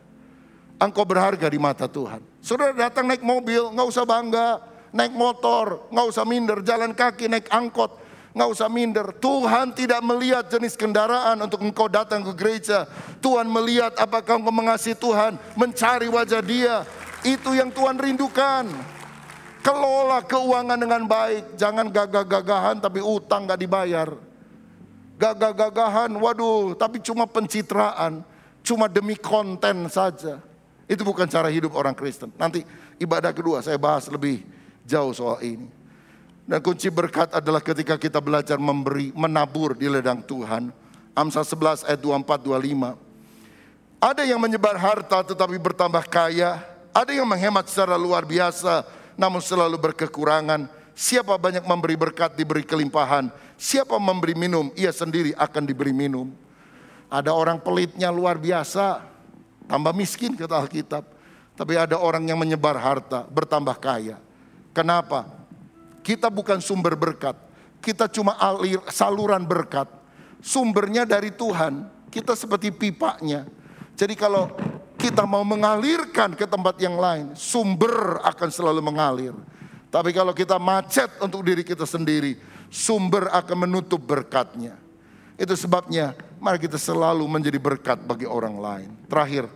Engkau berharga di mata Tuhan. Saudara datang naik mobil, nggak usah bangga. Naik motor, nggak usah minder. Jalan kaki, naik angkot, nggak usah minder. Tuhan tidak melihat jenis kendaraan untuk engkau datang ke gereja. Tuhan melihat apakah engkau mengasihi Tuhan, mencari wajah Dia. Itu yang Tuhan rindukan. Kelola keuangan dengan baik. Jangan gagah-gagahan tapi utang gak dibayar. Gagah-gagahan, waduh, tapi cuma pencitraan. Cuma demi konten saja. Itu bukan cara hidup orang Kristen. Nanti ibadah kedua saya bahas lebih jauh soal ini. Dan kunci berkat adalah ketika kita belajar memberi, menabur di ladang Tuhan. Amsal 11 ayat 24-25. Ada yang menyebar harta tetapi bertambah kaya. Ada yang menghemat secara luar biasa namun selalu berkekurangan. Siapa banyak memberi berkat diberi kelimpahan. Siapa memberi minum ia sendiri akan diberi minum. Ada orang pelitnya luar biasa, tambah miskin kata Alkitab. Tapi ada orang yang menyebar harta bertambah kaya. Kenapa? Kita bukan sumber berkat. Kita cuma saluran berkat. Sumbernya dari Tuhan. Kita seperti pipanya. Jadi kalau kita mau mengalirkan ke tempat yang lain, sumber akan selalu mengalir. Tapi kalau kita macet untuk diri kita sendiri, sumber akan menutup berkatnya. Itu sebabnya mari kita selalu menjadi berkat bagi orang lain. Terakhir,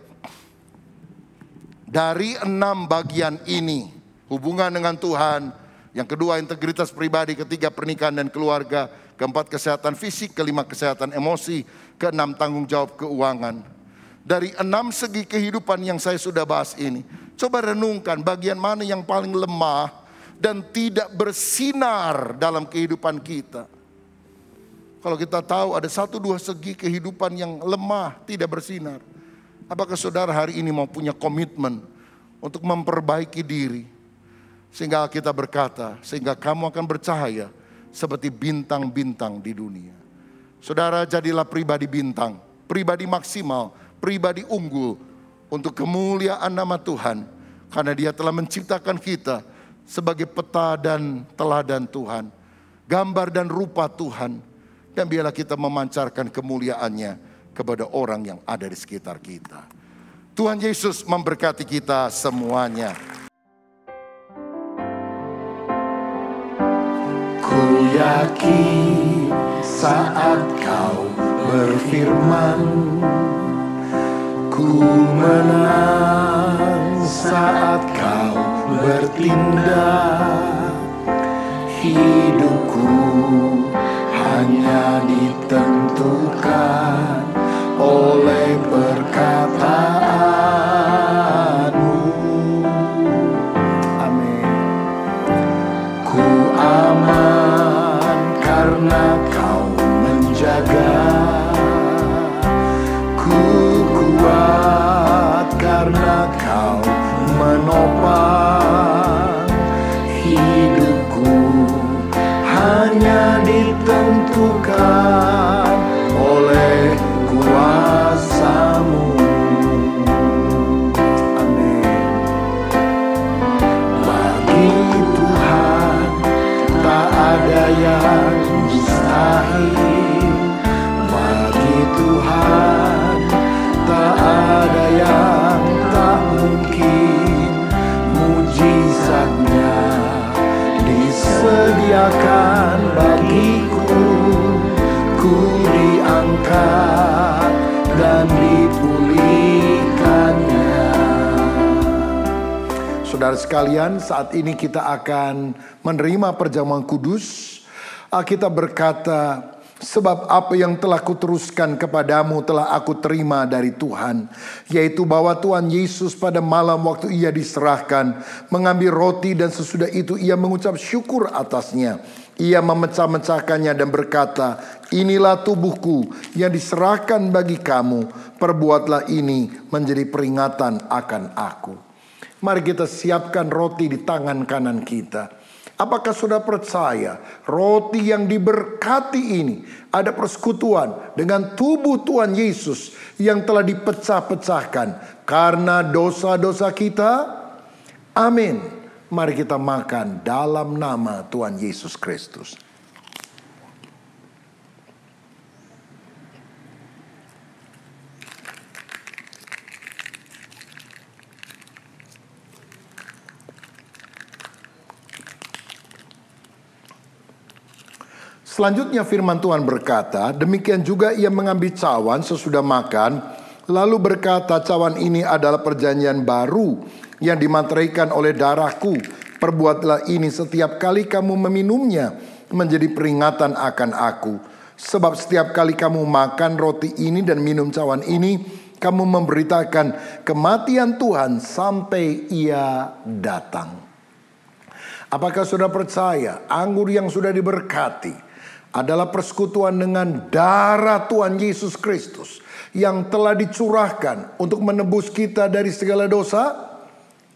dari 6 bagian ini, hubungan dengan Tuhan, yang kedua integritas pribadi, ketiga pernikahan dan keluarga, keempat kesehatan fisik, kelima kesehatan emosi, keenam tanggung jawab keuangan. Dari 6 segi kehidupan yang saya sudah bahas ini, coba renungkan bagian mana yang paling lemah dan tidak bersinar dalam kehidupan kita. Kalau kita tahu ada 1-2 segi kehidupan yang lemah, tidak bersinar. Apakah saudara hari ini mau punya komitmen untuk memperbaiki diri? Sehingga kita berkata, sehingga kamu akan bercahaya seperti bintang-bintang di dunia. Saudara jadilah pribadi bintang, pribadi maksimal, pribadi unggul untuk kemuliaan nama Tuhan. Karena Dia telah menciptakan kita sebagai peta dan teladan Tuhan. Gambar dan rupa Tuhan. Dan biarlah kita memancarkan kemuliaannya kepada orang yang ada di sekitar kita. Tuhan Yesus memberkati kita semuanya. Ku yakin saat kau berfirman, ku menang saat kau bertindak. Hidupku hanya ditentukan oleh perkataanmu. Amin. Ku aman karena kau menjaga. Ku kuat karena kau menopang. Hidupku hanya ditentukan oleh kuasa-Mu. Amin. Bagi Tuhan tak ada yang mustahil. Bagi Tuhan tak ada yang tak mungkin. Mujizatnya disediakan bagiku. Ku diangkat dan dipulihkannya. Saudara sekalian, saat ini kita akan menerima perjamuan kudus. Kita berkata, Sebab apa yang telah kuteruskan kepadamu telah aku terima dari Tuhan, yaitu bahwa Tuhan Yesus pada malam waktu ia diserahkan mengambil roti, dan sesudah itu ia mengucap syukur atasnya. Ia memecah-mecahkannya dan berkata, inilah tubuhku yang diserahkan bagi kamu, perbuatlah ini menjadi peringatan akan aku. Mari kita siapkan roti di tangan kanan kita. Apakah sudah percaya roti yang diberkati ini ada persekutuan dengan tubuh Tuhan Yesus yang telah dipecah-pecahkan karena dosa-dosa kita? Amin. Mari kita makan dalam nama Tuhan Yesus Kristus. Selanjutnya firman Tuhan berkata, demikian juga ia mengambil cawan sesudah makan, lalu berkata, cawan ini adalah perjanjian baru yang dimateraikan oleh darahku. Perbuatlah ini setiap kali kamu meminumnya menjadi peringatan akan aku. Sebab setiap kali kamu makan roti ini dan minum cawan ini, kamu memberitakan kematian Tuhan sampai ia datang. Apakah sudah percaya anggur yang sudah diberkati adalah persekutuan dengan darah Tuhan Yesus Kristus yang telah dicurahkan untuk menebus kita dari segala dosa?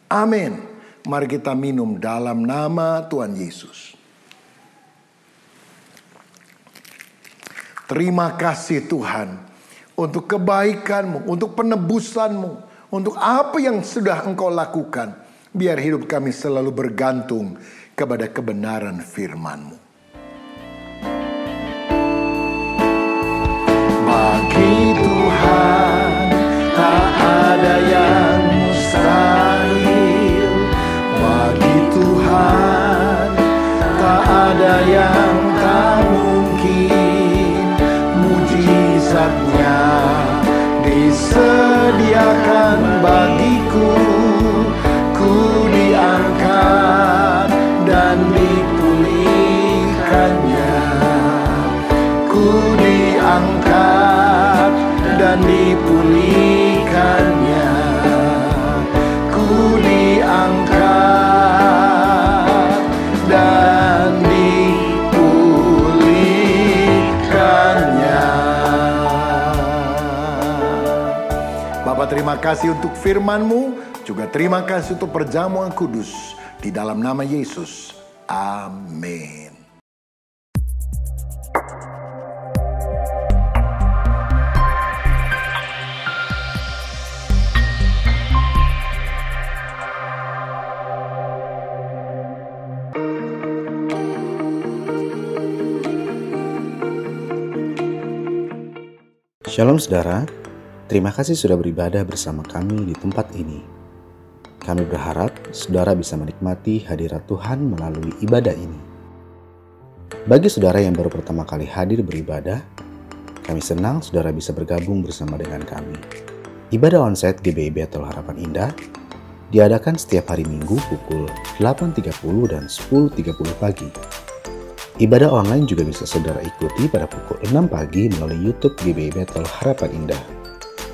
Amin. Mari kita minum dalam nama Tuhan Yesus. Terima kasih Tuhan untuk kebaikan-Mu, untuk penebusan-Mu, untuk apa yang sudah Engkau lakukan. Biar hidup kami selalu bergantung kepada kebenaran firman-Mu. Bagi Tuhan tak ada yang mustahil. Bagi Tuhan tak ada yang tak mungkin. Mujizatnya disediakan bagiku. Ku diangkat dan dipulihkannya. Ku diangkat dan dipulihkannya. Ku diangkat dan dipulihkannya. Bapa, terima kasih untuk firman-Mu, juga terima kasih untuk perjamuan kudus. Di dalam nama Yesus, amin. Shalom saudara, terima kasih sudah beribadah bersama kami di tempat ini. Kami berharap saudara bisa menikmati hadirat Tuhan melalui ibadah ini. Bagi saudara yang baru pertama kali hadir beribadah, kami senang saudara bisa bergabung bersama dengan kami. Ibadah onsite GBI Bethel Harapan Indah diadakan setiap hari Minggu pukul 8.30 dan 10.30 pagi. Ibadah online juga bisa saudara ikuti pada pukul 6 pagi melalui YouTube GBI Bethel Harapan Indah.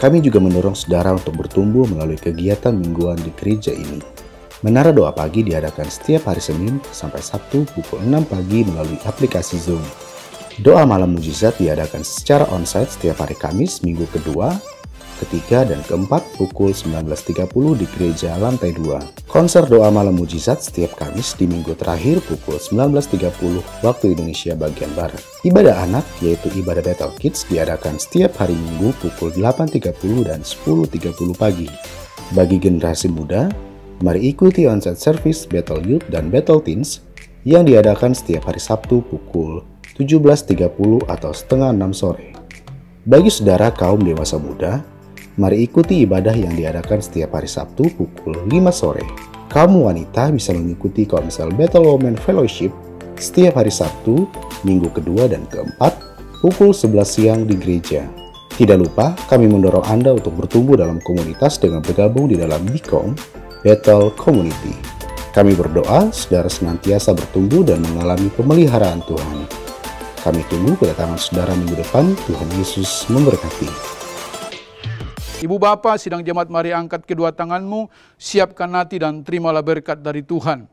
Kami juga mendorong saudara untuk bertumbuh melalui kegiatan mingguan di gereja ini. Menara Doa Pagi diadakan setiap hari Senin sampai Sabtu pukul 6 pagi melalui aplikasi Zoom. Doa Malam Mujizat diadakan secara onsite setiap hari Kamis minggu kedua, ketiga, dan keempat pukul 19.30 di gereja lantai 2. Konser Doa Malam Mujizat setiap Kamis di minggu terakhir pukul 19.30 waktu Indonesia bagian Barat. Ibadah anak yaitu ibadah Bethel Kids diadakan setiap hari Minggu pukul 8.30 dan 10.30 pagi. Bagi generasi muda, mari ikuti onsite service Bethel Youth dan Bethel Teens yang diadakan setiap hari Sabtu pukul 17.30 atau setengah 6 sore. Bagi saudara kaum dewasa muda, mari ikuti ibadah yang diadakan setiap hari Sabtu pukul 5 sore. Kaum wanita bisa mengikuti Komsel Bethel Women Fellowship setiap hari Sabtu, minggu kedua dan keempat, pukul 11 siang di gereja. Tidak lupa, kami mendorong Anda untuk bertumbuh dalam komunitas dengan bergabung di dalam BCOM, Bethel Community. Kami berdoa, saudara senantiasa bertumbuh dan mengalami pemeliharaan Tuhan. Kami tunggu kedatangan saudara minggu depan. Tuhan Yesus memberkati. Ibu Bapa, sidang jemaat, mari angkat kedua tanganmu, siapkan hati dan terimalah berkat dari Tuhan.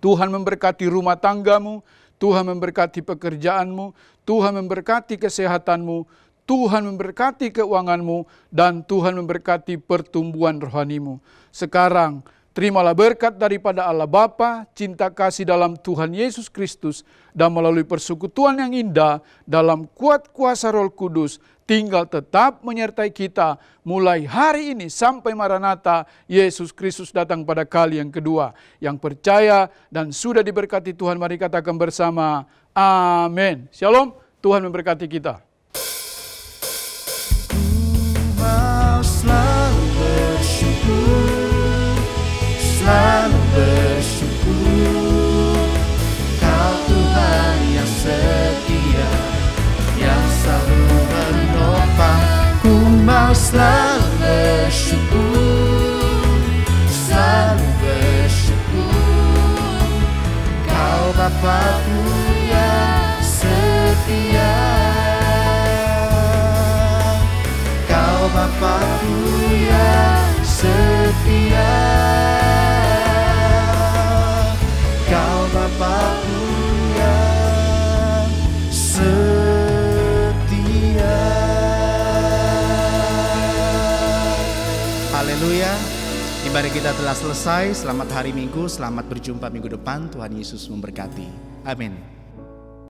Tuhan memberkati rumah tanggamu, Tuhan memberkati pekerjaanmu, Tuhan memberkati kesehatanmu, Tuhan memberkati keuanganmu, dan Tuhan memberkati pertumbuhan rohanimu. Sekarang, terimalah berkat daripada Allah Bapa, cinta kasih dalam Tuhan Yesus Kristus, dan melalui persekutuan yang indah dalam kuat kuasa Roh Kudus, tinggal tetap menyertai kita mulai hari ini sampai Maranatha, Yesus Kristus datang pada kali yang kedua. Yang percaya dan sudah diberkati Tuhan, mari katakan bersama, amin. Shalom, Tuhan memberkati kita. Selalu bersyukur, Kau Tuhan yang setia, yang selalu menopang. Ku mau selalu bersyukur, selalu bersyukur, Kau Bapa-Ku yang setia, Kau Bapa-Ku yang setia, Kau Bapa-Ku yang setia. Haleluya. Ibadah kita telah selesai. Selamat hari Minggu, selamat berjumpa minggu depan. Tuhan Yesus memberkati. Amin.